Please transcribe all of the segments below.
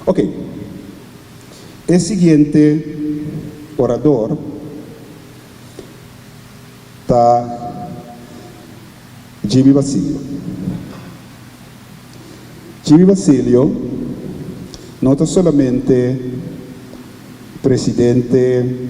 Ok. El siguiente orador está Jimmy Basilio. Jimmy Basilio no es solamente presidente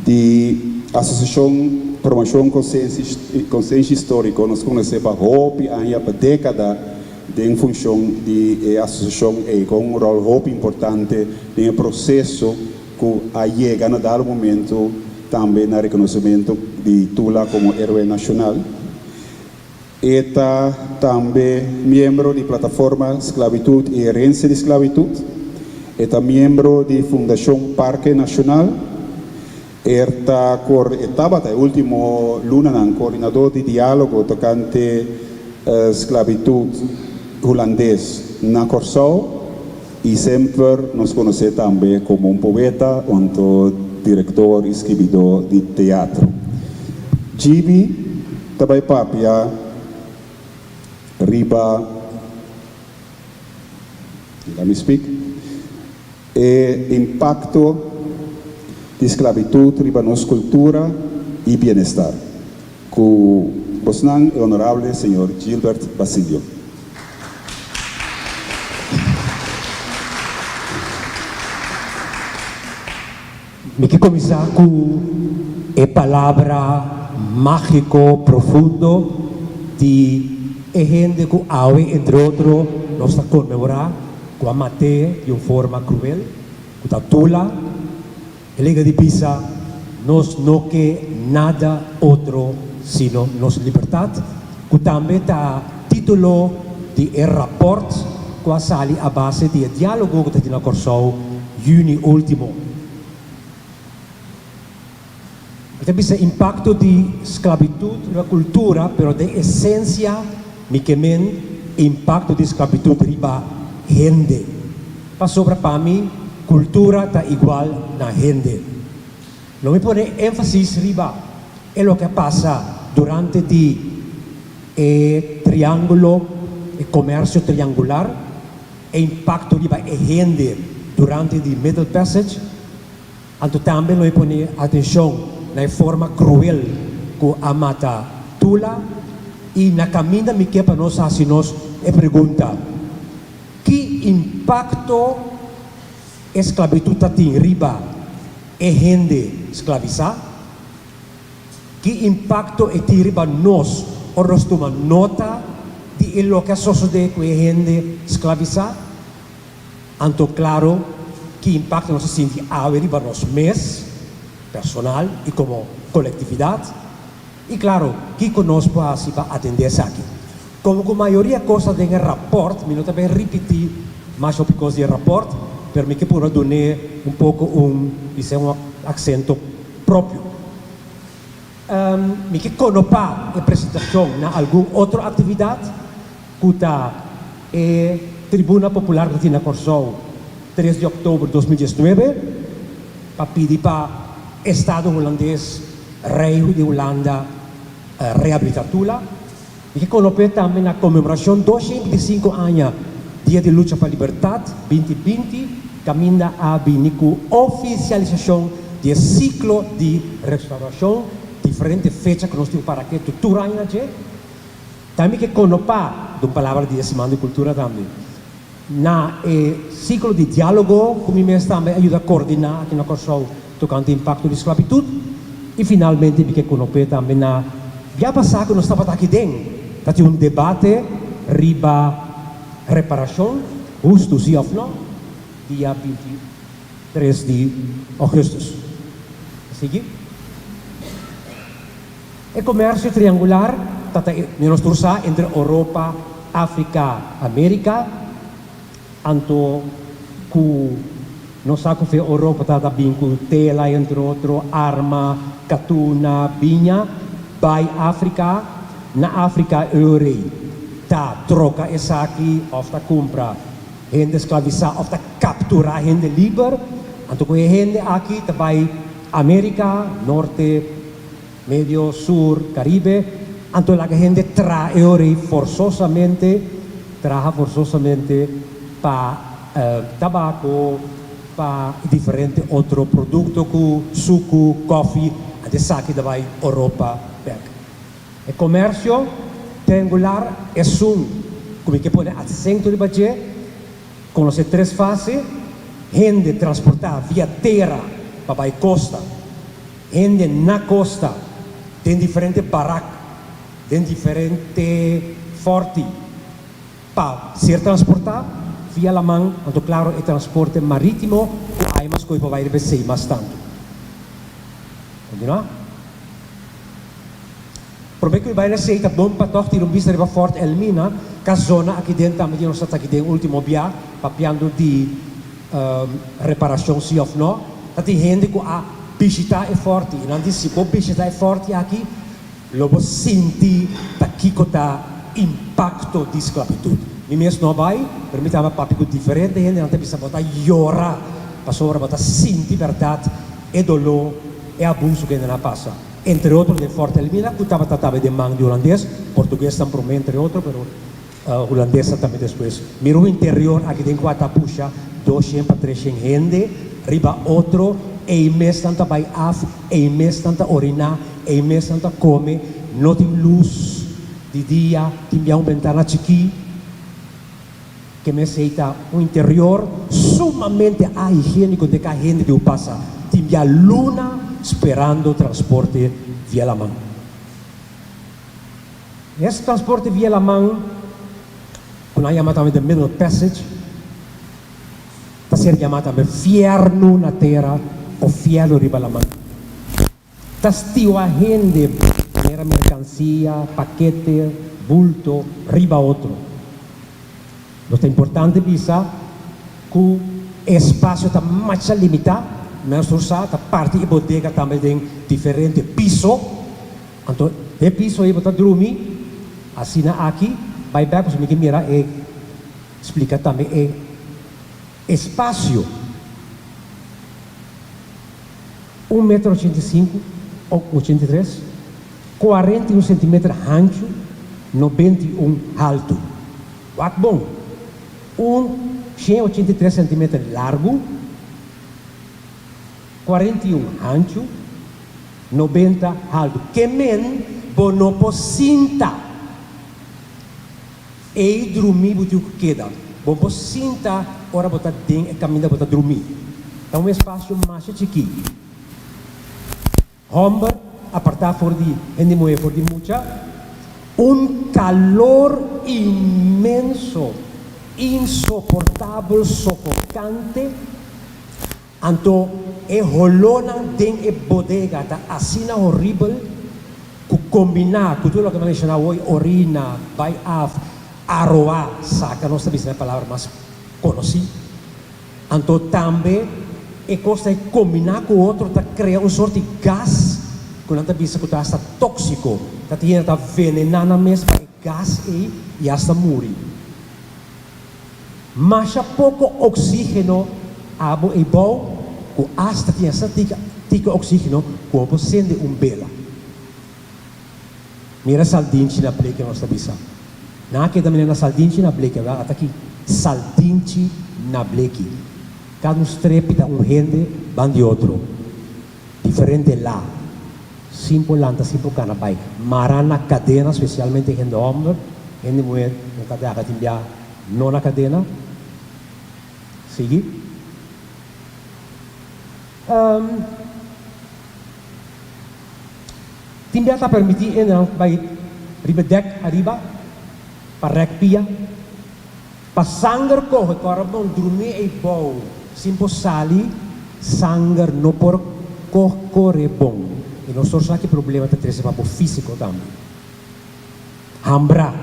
de Asociación Promoción Consciência Histórico, nos conhecemos há década em função de associação com um rol muito importante no processo que chega a dado momento também no reconhecimento de Tula como herói nacional. Está também membro da plataforma Esclavitud e Herência de Esclavitud. Está membro da Fundação Parque Nacional. Estava até o último luna coordenador de diálogo tocante esclavitud holandês na Corsão e sempre nos conhece também como um poeta, diretor e escritor de teatro. Gibi também papia riba, let me speak, impacto de esclavitud riba nossa cultura e bem-estar. Com Bosnan, o honorável senhor Gilbert Basilio. Me que começar com a palavra mágico profundo de gente que hoje, entre outros, nós está comemorar com a maté de uma forma cruel, com a tula, liga de pisa, nós não quer nada outro sino nossa liberdade, que também está título de rapport que a sali a base de diálogo que está na Corsão, junho último. Tapi sa impacto de esclavitud na cultura, pero de essência, mi kemen impacto de esclavitud riba gente. Pa sobra pa mi, cultura ta igual na gente. Não me pone énfasis riba é lo que passa durante di triângulo, comércio triangular, e impacto riba gente durante di Middle Passage. Anto também não me pone atenção na forma cruel que a mata Tula e na caminho me que para nós assim nós pergunta que impacto esclavitud tem riba e gente esclavizar, que impacto tem riba nós ou nós toma nota de lo que sucede com a gente esclavizar, anto claro que impacto nós sente a riba nós mesmos personal e como coletividade. E claro, que conosco assim para atender isso aqui. Como a maioria coisa tem rapport, eu também repetir mais sobre coisa de rapport, para mim que por dar um pouco um acento próprio. Me que conopa a apresentação na alguma outra atividade, que está Tribuna Popular de Tina Corsão, 3 de outubro de 2019, para pedir para Estado holandês, rei de Holanda, reabilitar Tula, e que colocou também na comemoração 225 anos, Dia de Luta para a Liberdade, 2020, caminha a binico oficialização do ciclo de restauração, diferentes fechas que nós temos para que tudo ainda também que conopar de uma palavra de Semana de Cultura também. Na ciclo de diálogo, como mesmo também ajuda a coordenar aqui na Corsão, tocante impacto de esclavitud e finalmente me que conope também na já passado nós estava aqui dentro tá um debate riba reparação justo sim ou não dia 23 de agosto. Seguir o comércio triangular tata nós tursa entre Europa, África, América anto ku nós sabemos que a Europa está bem com tela, entre outros, arma, catuna, vinha, vai África, na África, Eurei, tá troca essa aqui, ou tá compra, gente escravizar, ou tá capturar gente livre, então com a gente aqui, tá vai América, Norte, Medio, Sur, Caribe, entonces la gente trae trabaja forzosamente para tabaco, para diferentes otros productos, como suco, coffee, de saque de Europa. El comercio triangular es como que pone al centro de Bahía, con las tres fases, gente transportada vía tierra para la costa, gente na costa, en diferentes barracas, en diferentes forti, para ser transportado via la man, entonces claro, el transporte marítimo, hay más coisa para ir a más tanto. Continua? Probeer que bijna zeker bom patocht hier om bis naar Fort Elmina, que zona aqui dentro também nós estamos aqui dentro último dia, papiando de reparação se ou não, que tem gente que a visitar é forte, e não diz se o visitar é forte aqui, logo sentir que tá impacto de esclavitud. E mesmo não vai, permita-me papi diferente, gente não tem que botar llorar, para botar sentir verdade, é dolor, é abuso que não passa. Entre outros, de Fort Elmina, que estava de mão de holandês, português também, entre outros, mas holandês também depois. Miro o interior, aqui tem 4 puxa, 200 para 300 gente, riba outro, e mês tanta vai af, e mês tanta orinar, e mês tanta come, não tem luz de dia, tem uma ventana chiqui, que me aceita o interior sumamente higiênico de que a gente que passa, tem a luna, esperando transporte via la mão. Esse transporte via la mão, quando é chamado também de Middle Passage, está sendo chamado também fierno na terra ou fierno riba la mão. Está estilo a gente, era mercancia, paquete, bulto, riba outro. Então é importante pensar que o espaço está mais limitado. Mas a parte da bodega também tem diferente piso. Então, o piso aí está dormir, assim aqui, vai ver, você me mira e explica também é espaço. 1,85 m ou 83, 41 cm ancho, 91 alto. Muito bom. 183 cm largo, 41 ancho, 90 alto. Que men bonopo cinta. E dormir butiu queda. Bonopo cinta, ora botar dentro e caminhar botar dormir. É um espaço mais chique. Homem, apartar for de, gente moe for de mucha, calor imenso, insoportável, sofocante. Então, é rolona dentro da bodega, tá assim horrível, que combinar, que tudo o que nós chamamos hoje, orina, vai af, arroa, saca, não sabia se é a palavra mais conhecida. Então, também, é coisa de combinar com o outro, tá criar um sorte de gás, que não está vista que está tóxico, está venenando mesmo, é gás aí, e está morrer. Mas há pouco oxígeno, abo e bom, que hasta tinha essa tica oxígeno, como sende bela. Mira saldinci na bleque nós sabia. Na que também na saldinci na bleque, até aqui saldinci na bleque. Cada estrepita gente van de outro, diferente lá. Simple lanta, simple canapai. Marana cadena, especialmente gente homem, gente mulher, não cadena timbia, não na cadena. Sigue. Timbia está permitido entrar by ribedek arriba, para rekpia, para sangue corre, para bom dormir e bom, simple sali, sangue não por corre bom. E nós só aqui problema de ter para o físico também. Hambra,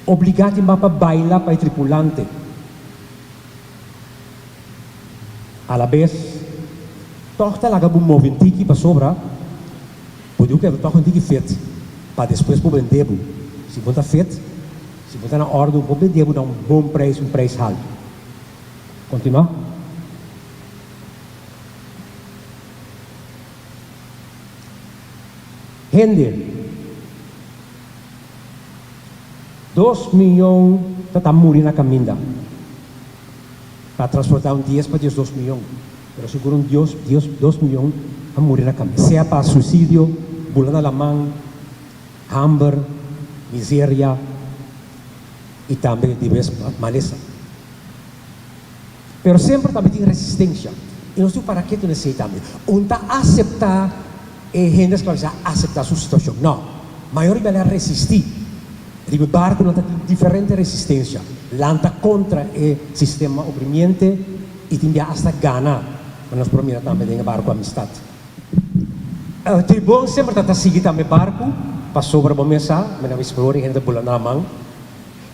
obrigado para bailar para o tripulante. A la vez, toca lá um movimento para sobra, pode que toca um tique feito, para depois para vender. Se você está feito, se você está na ordem, para vender, dá um bom preço, um preço alto. Continua. Gente, 2 milhões está morrendo na caminha. Para transportar 10 para 2 milhões. Pero seguro 2 milhões a morrer na caminha. Seja para suicídio, bulan alamang, hambre, miséria e também diversas maleza. Pero sempre também tem resistência. E não sei para que tu necessita também. Unta aceitar gente que vai aceitar sua situação. Não. A maioria vai resistir. O barco não tem diferente resistência. Lanta contra o sistema oprimiente e tem hasta gana. Mas nós promira também tem barco amistad. O tribunal sempre está seguindo também barco para sobre a mesa, mas não explora gente bulan na lamang.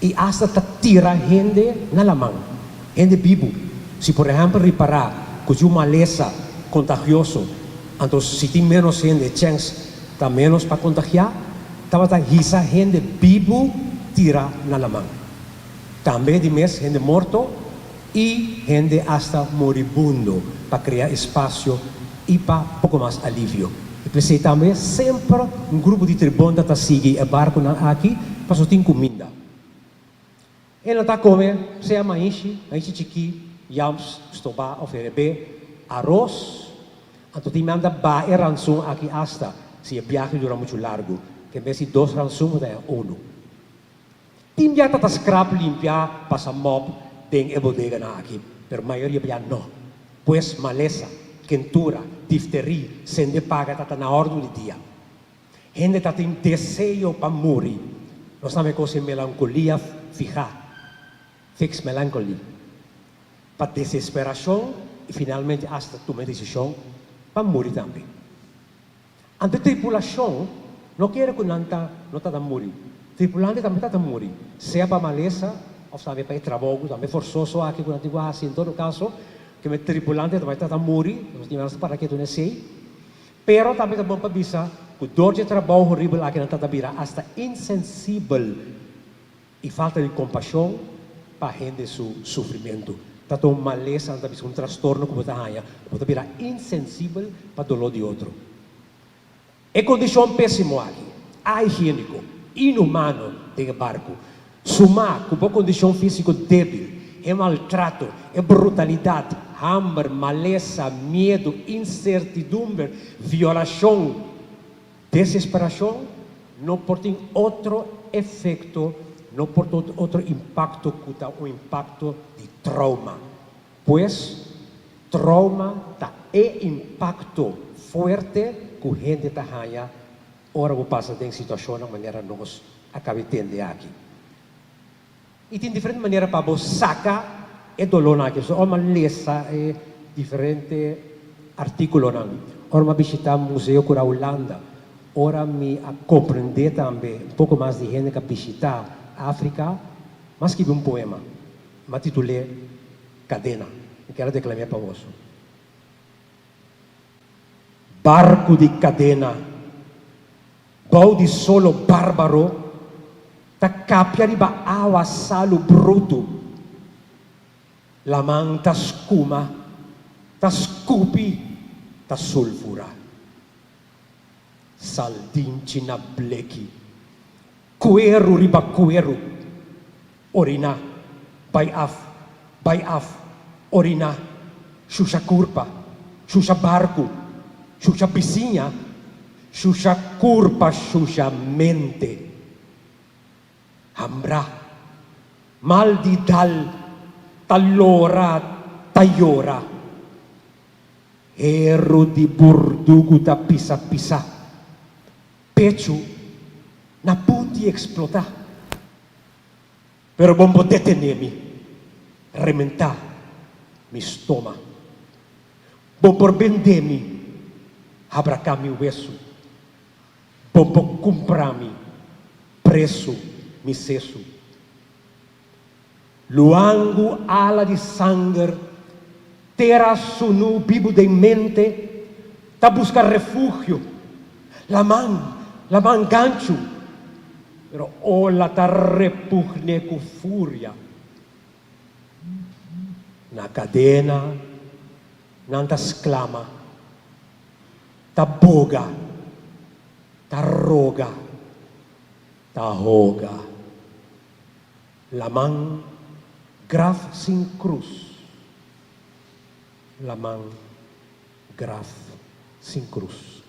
E hasta está tira gente na lamang. Gente vivo. Se por exemplo reparar que uma maleza contagioso, então se tem menos gente, chance está menos para contagiar, estava a risa gente vivo tira na lamang. Também de mês gente morto e gente hasta moribundo para criar espaço e para pouco mais alívio. E pensei também sempre grupo de tribuna está seguindo o barco aqui para só ter comida. Ele está comendo, se ama enche chiqui, yams, estoba, oferebe, arroz. Então tem manda ba e ransom aqui hasta, se a viagem dura muito largo, que vez se 2 ransom é 1. Tem já tá scrap limpar, passa mop, tem e bodega na aqui, pero maioria já não. Pois maleza, quentura, difteria, sende paga tá na ordem do dia. Gente tá tem desejo para morrer. Nós sabemos que melancolia fijar. Fix melancolia. Para desesperação e finalmente hasta tomar decisão para morrer também. A tripulação não quer que não está morrer. Tripulante também está morrer. Seja para maleza, ou sabe para trabalho, também forçoso aqui quando digo assim, em todo caso, que o tripulante também está morrer, nós temos para que tu não sei. Pero também é bom para avisar que dor de trabalho horrível aqui não está virando hasta insensível e falta de compaixão para gente seu sofrimento. Está tão maleza, está um transtorno como está aí, pode virar insensível para dor de outro. É condição péssima aqui, higiênico, inumano de barco. Sumar com boa condição física débil, é maltrato, é brutalidade, hambre, maleza, medo, incertidumbre, violação, desesperação, não pode outro efeito, não pode outro impacto que o impacto de trauma. Pois trauma é impacto forte que a gente está aí, ora vou passar em situação da maneira nós acabamos de entender aqui. E tem diferente maneira para você sacar e dolor aqui. Ou maleza é diferente artículo não. Ora visitar o museu da Holanda. Ora me compreender também um pouco mais de gente que visitar África, mas que um poema. Me titulei Cadena. E quero declamar para você. Barco de cadena, bau de solo bárbaro, ta capia riba awa salo bruto, lamang ta scuma, ta scupi, ta sulfura, saldin cinableki, cuero riba cuero, orina, by af, orina, shusha curpa, shusha barco, Xuxa vizinha, Xuxa curpa, Xuxa mente. Hambra, mal di dal, talora, tayora. Ero di burdugo da pisa-pisa. Pecho, na punti explota. Pero bombo detenemi, rementa, mi stoma. Bombo vendemi, abracami o hueso, bombo comprami, preço, mi cesso. Luango ala de sangue, terra sunu bibo de mente, ta buscar refúgio, la man gancho, pero ola ta repugne com fúria. Na cadena, nanta exclama, ta boga, taroga, tahoga, lamang graf sin cruz, lamang graf sin cruz.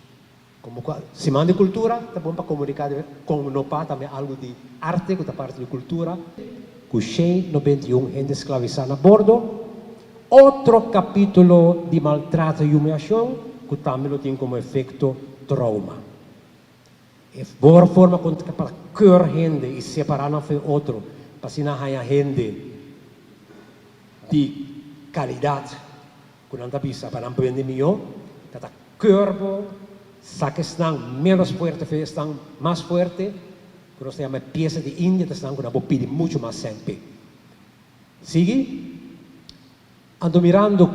Como semana de cultura, tá bom para comunicar com no pa também algo de arte, que tá parte de cultura. Com 91 gente esclavizada a bordo. Outro capítulo de maltrato e humilhação, que também tem como efeito trauma. É boa forma para cur gente e separar um do outro, para se não há gente de qualidade, que não está vista para não aprender melhor, que corpo saque estão menos forte, estão mais forte, que nós temos peça de Índia, estão com uma bopida muito mais sempre. Sigue? Ando mirando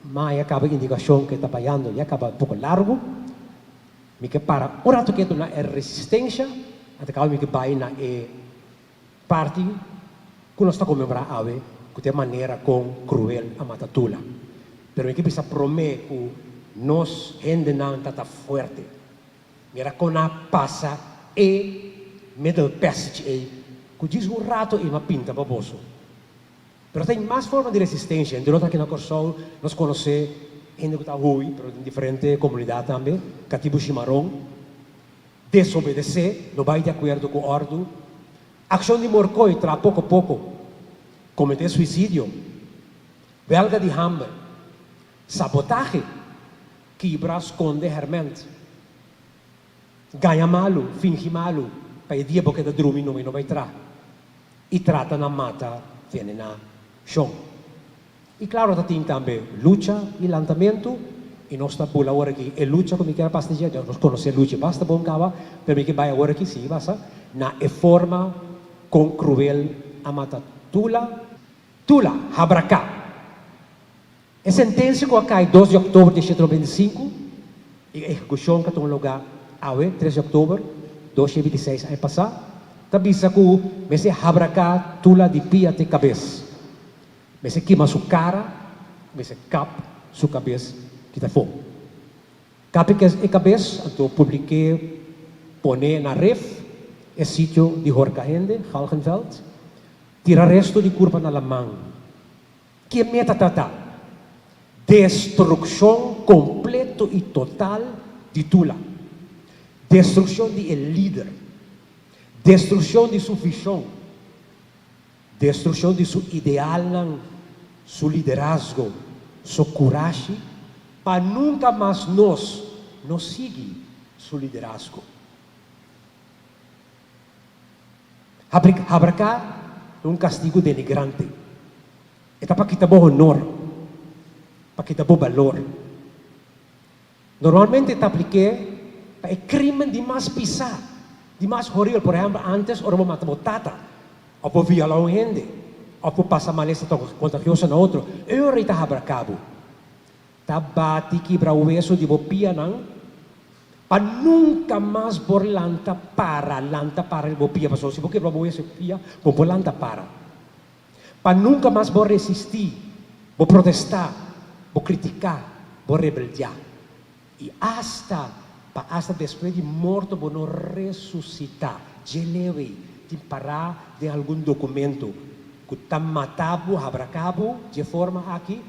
mas acaba a indicação que está pagando, e acaba um pouco largo, me que para o rato que é resistência, até que me que vai na parte que nós está comemorando ave, que tem maneira com cruel a matatula. Pero me que precisa prometer que nós gente não está forte. Mira com a passa middle passage que diz rato e uma pinta baboso. Pero tem mais forma de resistência. Então, aqui na Corsol, nós conhecemos gente que está ruim, pero em diferentes comunidades também, cativo chimarrão, desobedecer, não vai de acordo com a ordem, ação de morcoi, tra pouco a pouco, cometer suicídio, belga de hambre, sabotagem, quebrar, esconder, hermente, ganha malo, finge malo, para o dia porque da dormir não vai entrar, e trata na mata, vem na chão. E claro, tem também luta e lançamento, e nós estamos por agora aqui, é luta como que era pastilha, nós conhecemos luta, basta bom cava, para que vai agora aqui, sim, basta, na forma com cruel a mata tula, habracá. A sentença que cai 2 de outubro de 1925, e a execução que tem lugar, 3 de outubro de 2026, aí passar, tabisa que esse habracá tula de pia de cabeça. Mas queima sua cara, mas cap sua cabeça que está fogo. Cap e cabeça, então publiquei, pone na ref, é sítio de Horcahende, Galgenveld, tira resto de curva na lamang. Que meta tata? Destruição completa e total de Tula. Destruição de el líder. Destruição de sua visão. Destruição de seu ideal, seu liderazgo, sua coragem, para nunca mais nós seguir seu liderazgo. Habracá é um castigo denigrante. É para que bom honor, para que bom valor. Normalmente está apliqué para o crime de mais pisar, de mais horrível. Por exemplo, antes, o robô mata botata. Ou por violar um gente, ou por passar maleza contagiosa na outro. Eu rei tá habracabo. Tá bate quebra o osso de bopia não, para nunca mais por lanta para o bopia. Mas se você quebra o osso pia, por lanta para nunca mais por resistir, por protestar, por criticar, por rebeliar. E hasta depois de morto, por não ressuscitar. Geleve. De parar de algum documento que está matado, habracabo, de forma aqui,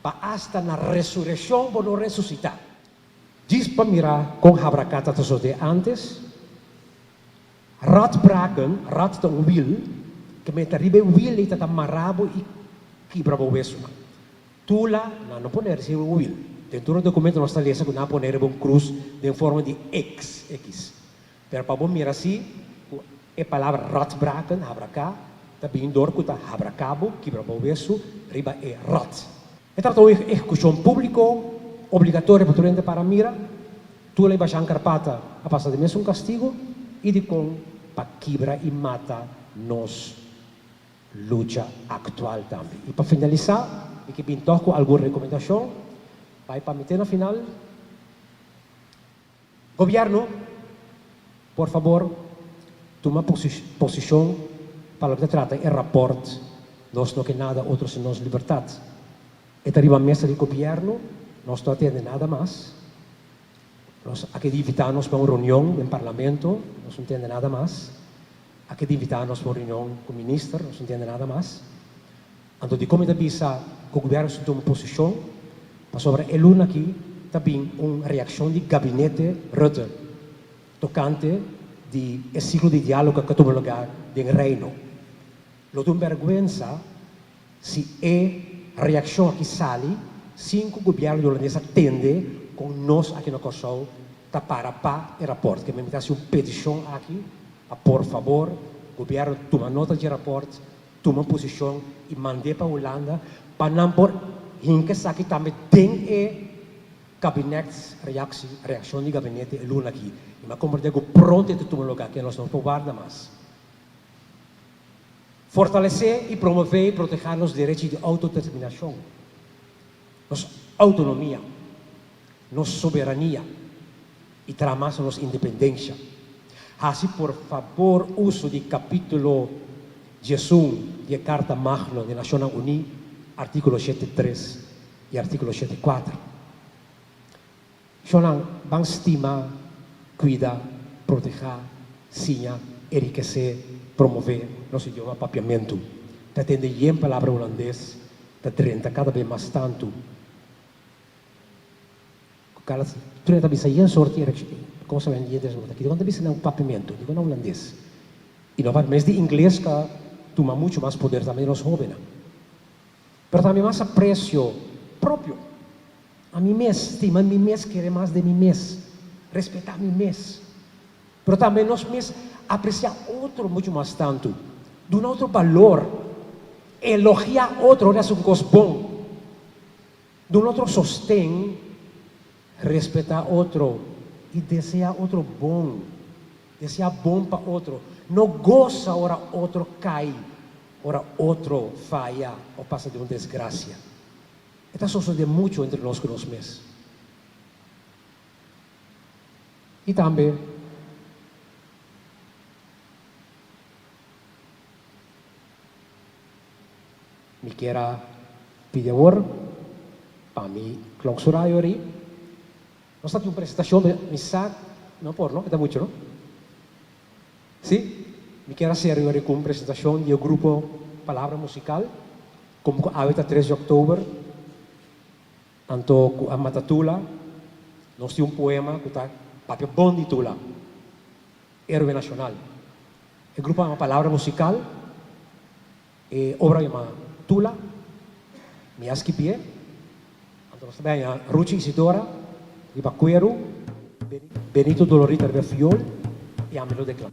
para hasta na ressurreição, para não ressuscitar. Diz para mirar com habracata de antes, ratbraken, rat de wil, que me terrible wil, está amarrado e quebra o osso. Tula, não poner se o wil. Dentro do documento nós está lendo que não poner um cruz de forma de X. Pero para mirar assim, a palavra ratbraken, habracá, também dor que está habracabo, quebra o osso, riba é rat. Então, a execução pública, obrigatória para mira, tu leva a Carpata a passar de mesmo castigo, e de com para quebra e mata nos luta atual também. E para finalizar, e que pintou com alguma recomendação, vai para meter na final. Governo, por favor, toma posição para o que trata é rapport, nós não queremos nada outro senão liberdade. E arriba a mesa de governo, nós não atende nada mais. Aquí invitarnos para una reunión en el Parlamento, no se entiende nada más. Aquí invitarnos para una reunión con el ministro, no se entiende nada más. Entonces, como avisa que el gobierno se toma posición, para sobre el lunes aquí, también una reacción del gabinete Rutte, tocante del ciclo de diálogo que tuvo lugar en el Reino. Lo de vergüenza si la reacción que sale, sin que el gobierno holandés atende con nos aquí no Kosovo, para el reporte. Que me invitasse una petición aquí, por favor, el gobierno toma nota del reporte, toma posición y mande para Holanda, para no por hinke saki también den gabinete reacción del gabinete el lunes aquí. Y me comprende que pronto te toma lugar, que nos no guarda más. Fortalecer y promover y proteger los derechos de autodeterminación, nuestra autonomía, nuestra soberanía y tramar nuestra independencia. Así, por favor, uso del capítulo 11 de la Carta Magna de Naciones Unidas, artículo 7.3 y artículo 7.4. Son van estimar, cuidar, proteger, enseñar, enriquecer, promover nuestro idioma papiamento. Te atende bien palabra holandés, te trenta cada vez más tanto. Tú ne bisa yen sorti como se ven yentes aquí. Digo, bisa na papiamento, digo na holandés. Y no va más de inglés que toma mucho más poder también los jóvenes. Pero también más aprecio propio. A mi mes, estima mi mes, quiere más de mi mes. Respetar mi mes. Pero también los mes apreciar otro mucho más tanto. De un otro valor. Elogiar otro, es un cosbón. De un otro sostén. Respetar otro. Y desea otro bon. Desea bon para otro. No goza ahora otro cae. Ahora otro falla o pasa de una desgracia. Esto sucede mucho entre nosotros los meses. Y también me quiera pedir para mi clausura ahí. No está una presentación de mi sac, no por, ¿no? Está mucho, ¿no? Sí, me quiera hacer ahora con una presentación del grupo Palabra Musical, como ahorita 3 de octubre, tanto a Matatula, nos dio un poema que está papel bondi tula, héroe nacional. El grupo llama Palabra Musical, obra llama Tula, Miaski Pie, entonces vean Ruchi Isidora, Ibacuero, Benito Dolorita de Fiol y Amelo de Clam.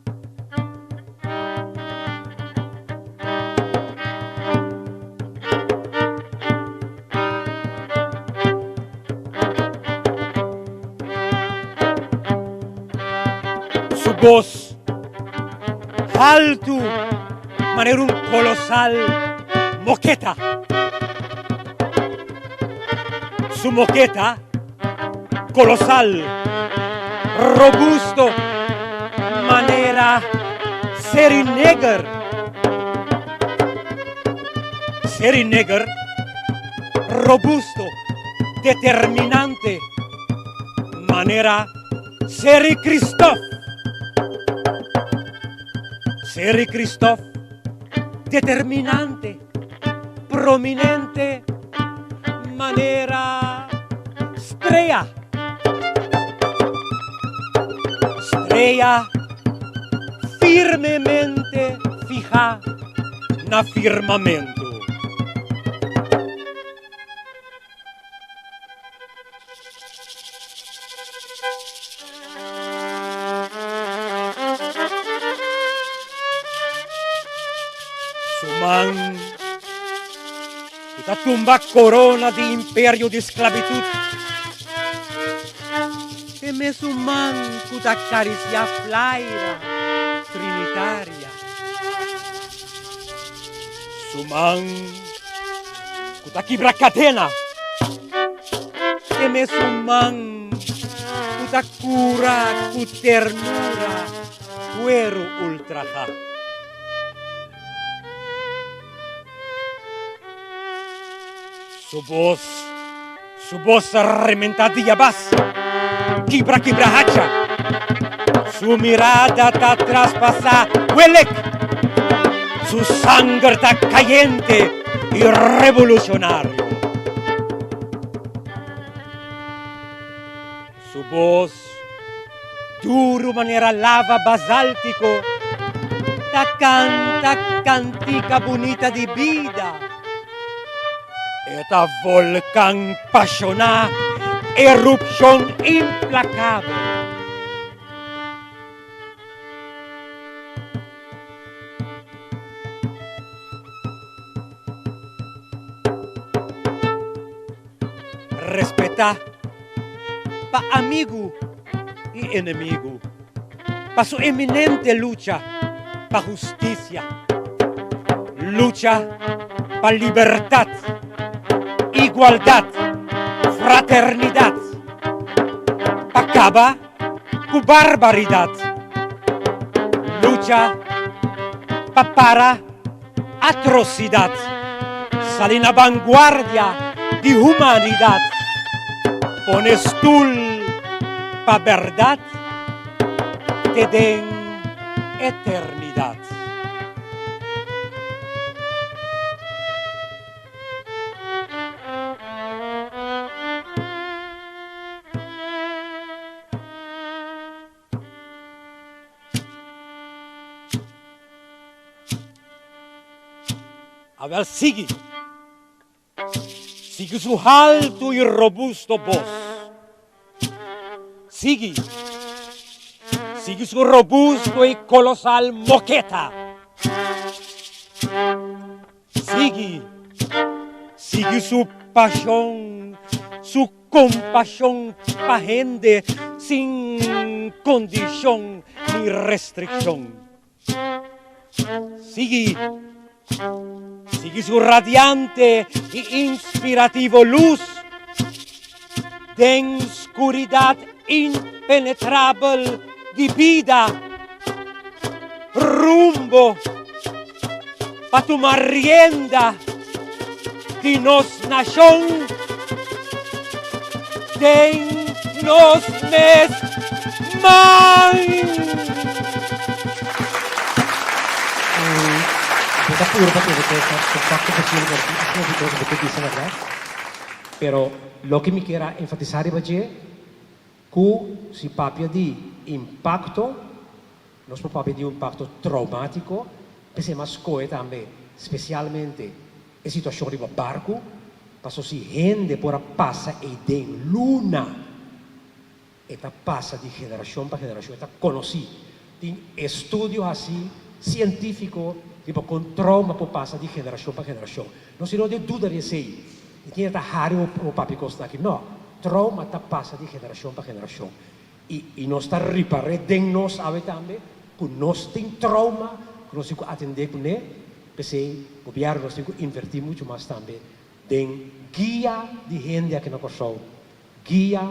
Su voz, alto, manera un colosal moqueta. Su moqueta, colosal, robusto, manera Serinegger. Serinegger, robusto, determinante, manera Seri Christoph. Seri Christoph, determinante, prominente, manera Strella. Strella, firmemente fija na firmamento. Suman, kita tumba corona di imperio di esclavitud. E me suman kuta caricia flaira trinitaria. Suman kuta kibra catena. E me suman kuta cura ku ternura cuero ultraja. Su voz rementadilla bas, quibra-quibrahacha. Su mirada ta traspasa huelec. Su sangre ta caliente y revolucionario. Su voz duro manera lava basáltico. Ta canta cantica bonita di vida. Eta volcán pasional, erupción implacable. Respeta pa amigo y enemigo, pa su eminente lucha pa justicia, lucha pa libertad, igualdad, fraternidad, pa acaba cu barbaridad, lucha pa para atrocidad, sale en la vanguardia de humanidad. Pones tú pa verdad, te den eternidad. A ver, sigue. Sigue su alto y robusto voz. Sigue. Sigue su robusto y colosal moqueta. Sigue. Sigue su pasión, su compasión pa' gente sin condición ni restricción. Sigue. Sigue su radiante y inspirativo luz de oscuridad impenetrable de vida, rumbo pa tomar rienda de nos nación, de nos mes Está puro porque contacto posible con lo que dicen, ¿verdad? Pero lo que me quiera enfatizar es que si papia de impacto, nos papia de impacto traumático, pues es más coe también, especialmente en situación de barco, paso si gente por pasa y de luna, esta pasa de generación para generación, esta conocí, de estudios así científicos. Tipo, con trauma por passa de geração para geração. Não se não de dúvida de sei. E tinha esta raro o papi costa aqui. Não, trauma tá passa de geração para geração. E nós está reparando nós sabe também, que nós tem trauma, que nós temos que atender com ele. Pensei, o governo nós temos que invertir muito mais também. Tem guia de gente aqui na Kosovo, guia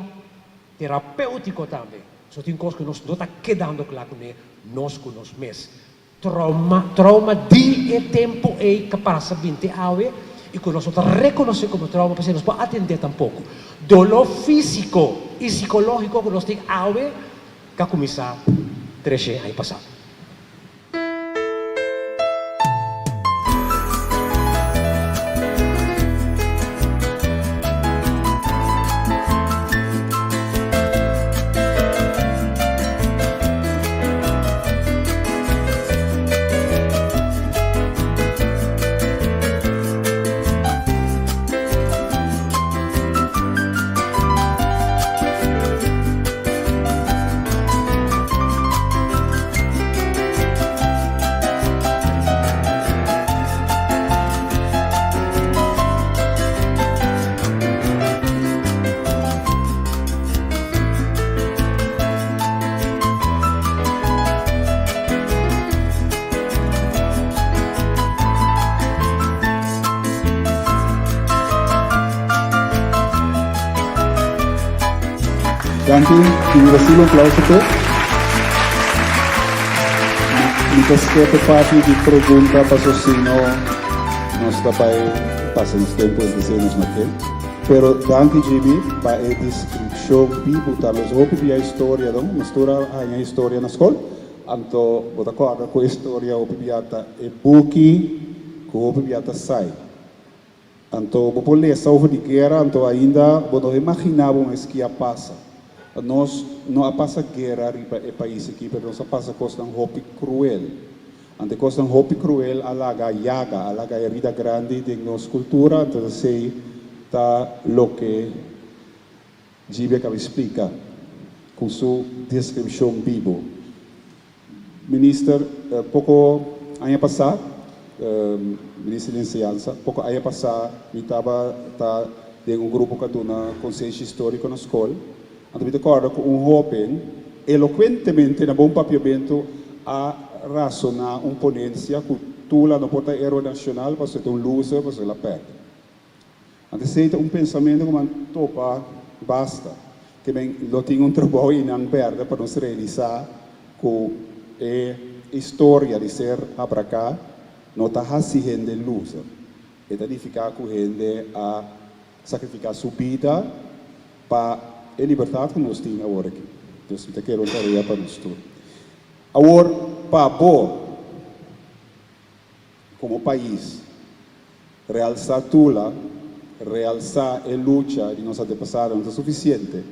terapêutico também. Só tem coisas que nós não está quedando claro com ele, nós com nós mesmos. Trauma de tempo e que passa 20 anos e que nós reconhecemos como trauma, porque nós podemos atender tampouco. Dolor físico e psicológico que nós temos que começar a crescer aí passar. Danke, die Brasil und Lausete. Questa parte di pregunta pasó si no está para pasar los tiempos de sernos naquel. Pero danke, JB, para la descripción. associação Bibo, tá? Nós vamos ver a história, não? Mistura a história na escola. Então, vou acorda com a história, o bibiata é buki, com o bibiata sai. Então, vou ler sobre de guerra, então ainda, vou imaginar o que passa. Nós não passa guerra em país aqui, mas nós passa coisa hopi cruel. Ante coisa hopi cruel, alaga a vida grande de nossa cultura, então sei tá lo que Gibia que explica com sua descrição viva. Ministro, pouco ano passado, ministro de Enseñanza, pouco ano passado, eu estava em grupo que estou na consciência histórica na escola. Então, eu recordo que jovem, eloquentemente, na bom papiamento, a razonar ponência que tu lá no porta héroe nacional para ser loser, para ser la perde. Então, seita pensamento como topa, basta. Que bem, eu tenho trabalho e não perde para nos realizar que a história de ser abracá não está fazendo gente loser. Está ficar com gente a sacrificar sua vida para a liberdade que nós temos agora aqui. Então, eu quero tarefa para nós todos. Agora, para bom, como país, realçar Tula, realçar a luta de nossa antepassados não é suficiente.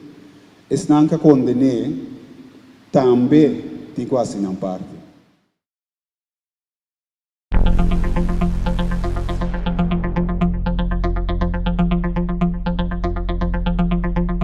Estão a condenar também tem quase não parte.